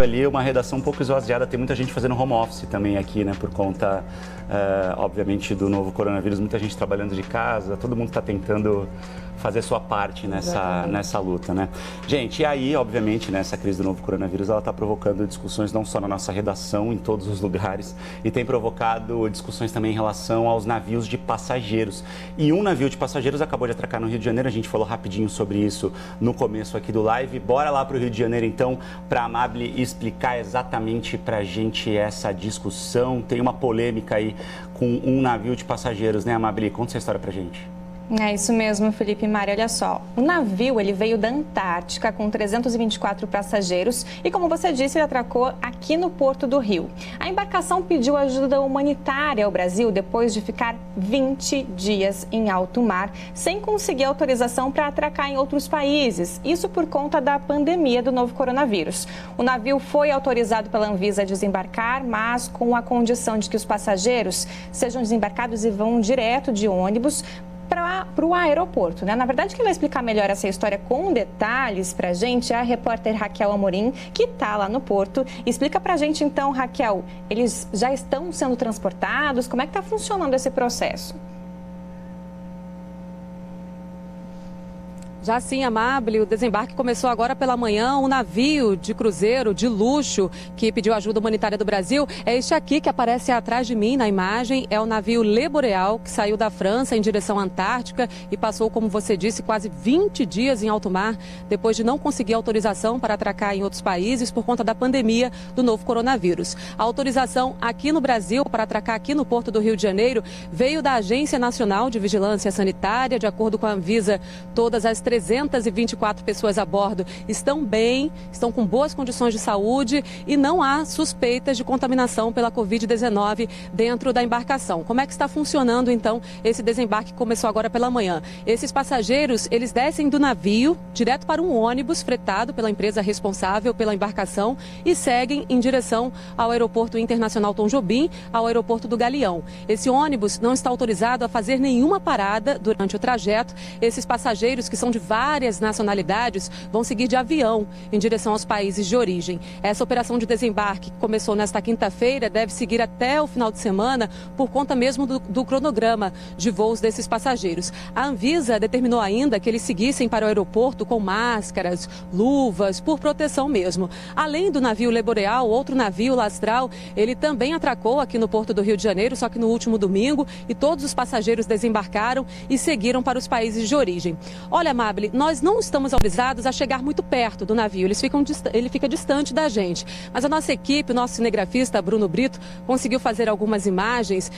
Ali uma redação um pouco esvaziada, tem muita gente fazendo home office também aqui, né, por conta, obviamente, do novo coronavírus, muita gente trabalhando de casa, todo mundo está tentando fazer sua parte nessa luta, né? Gente, e aí, obviamente, né, essa crise do novo coronavírus, ela está provocando discussões não só na nossa redação, em todos os lugares, e tem provocado discussões também em relação aos navios de passageiros. E um navio de passageiros acabou de atracar no Rio de Janeiro, a gente falou rapidinho sobre isso no começo aqui do live. Bora lá para o Rio de Janeiro, então, para a Amabile explicar exatamente para a gente essa discussão. Tem uma polêmica aí com um navio de passageiros, né, Amabile? Conta essa história para a gente. É isso mesmo, Felipe e Mari. Olha só, o navio ele veio da Antártica com 324 passageiros e, como você disse, ele atracou aqui no Porto do Rio. A embarcação pediu ajuda humanitária ao Brasil depois de ficar 20 dias em alto mar, sem conseguir autorização para atracar em outros países. Isso por conta da pandemia do novo coronavírus. O navio foi autorizado pela Anvisa a desembarcar, mas com a condição de que os passageiros sejam desembarcados e vão direto de ônibus para o aeroporto, né? Na verdade, quem vai explicar melhor essa história com detalhes para a gente é a repórter Raquel Amorim, que está lá no Porto. Explica para a gente então, Raquel, eles já estão sendo transportados? Como é que está funcionando esse processo? Já sim, Amabile, o desembarque começou agora pela manhã. Um navio de cruzeiro de luxo que pediu ajuda humanitária do Brasil é este aqui que aparece atrás de mim na imagem. É o navio Le Boreal, que saiu da França em direção à Antártica e passou, como você disse, quase 20 dias em alto mar, depois de não conseguir autorização para atracar em outros países por conta da pandemia do novo coronavírus. A autorização aqui no Brasil para atracar aqui no Porto do Rio de Janeiro veio da Agência Nacional de Vigilância Sanitária. De acordo com a Anvisa, todas as 324 pessoas a bordo estão bem, estão com boas condições de saúde e não há suspeitas de contaminação pela Covid-19 dentro da embarcação. Como é que está funcionando, então, esse desembarque que começou agora pela manhã? Esses passageiros, eles descem do navio direto para um ônibus fretado pela empresa responsável pela embarcação e seguem em direção ao Aeroporto Internacional Tom Jobim, ao Aeroporto do Galeão. Esse ônibus não está autorizado a fazer nenhuma parada durante o trajeto. Esses passageiros, que são de várias nacionalidades, vão seguir de avião em direção aos países de origem. Essa operação de desembarque, que começou nesta quinta-feira, deve seguir até o final de semana por conta mesmo do cronograma de voos desses passageiros. A Anvisa determinou ainda que eles seguissem para o aeroporto com máscaras, luvas, por proteção mesmo. Além do navio Le Boreal, outro navio, Lastral, ele também atracou aqui no Porto do Rio de Janeiro, só que no último domingo, e todos os passageiros desembarcaram e seguiram para os países de origem. Olha, Amabile, nós não estamos autorizados a chegar muito perto do navio, ele fica distante da gente. Mas a nossa equipe, o nosso cinegrafista Bruno Brito, conseguiu fazer algumas imagens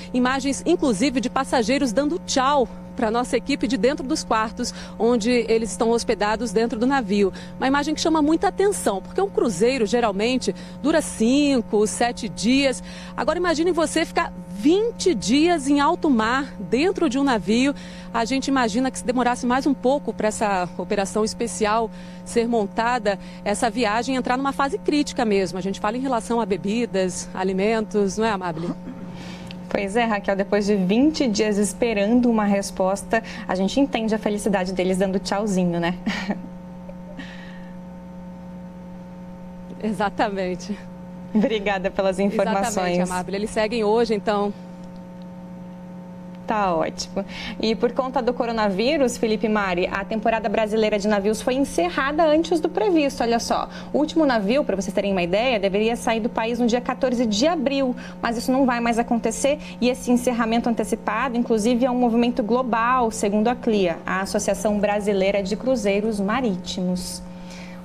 inclusive de passageiros dando tchau para a nossa equipe de dentro dos quartos onde eles estão hospedados dentro do navio. Uma imagem que chama muita atenção, porque um cruzeiro geralmente dura 5, 7 dias. Agora imagine você ficar 20 dias em alto mar dentro de um navio. A gente imagina que se demorasse mais um pouco para essa operação especial ser montada, essa viagem entrar numa fase crítica mesmo. A gente fala em relação a bebidas, alimentos, não é, Amabile? Pois é, Raquel, depois de 20 dias esperando uma resposta, a gente entende a felicidade deles dando tchauzinho, né? Exatamente. Obrigada pelas informações. Exatamente, Amabile. Eles seguem hoje, então. Tá ótimo. E por conta do coronavírus, Felipe e Mari, a temporada brasileira de navios foi encerrada antes do previsto. Olha só, o último navio, para vocês terem uma ideia, deveria sair do país no dia 14 de abril, mas isso não vai mais acontecer e esse encerramento antecipado, inclusive, é um movimento global, segundo a CLIA, a Associação Brasileira de Cruzeiros Marítimos.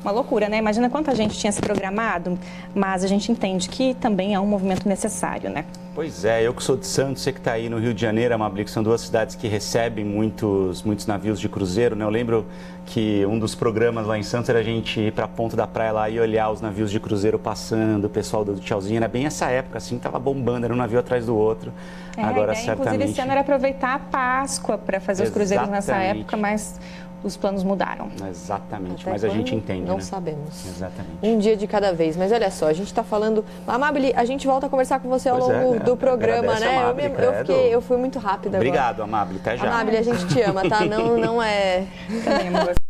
Uma loucura, né? Imagina quanta gente tinha se programado, mas a gente entende que também é um movimento necessário, né? Pois é, eu que sou de Santos, você que está aí no Rio de Janeiro, Amabile, que são duas cidades que recebem muitos navios de cruzeiro, né? Eu lembro que um dos programas lá em Santos era a gente ir para a ponta da praia lá e olhar os navios de cruzeiro passando, o pessoal do tchauzinho, era bem essa época, assim, tava bombando, era um navio atrás do outro. Agora, a ideia, inclusive, esse ano era aproveitar a Páscoa para fazer os cruzeiros nessa época, mas os planos mudaram. Exatamente, até mas a gente entende, não né? sabemos. Exatamente. Um dia de cada vez. Mas olha só, a gente está falando... Amabile, a gente volta a conversar com você ao longo do programa, né? Amabile, eu fui muito rápida agora. Obrigado, Amabile, até já. Amabile, a gente te ama, tá? Não é... Também, amor.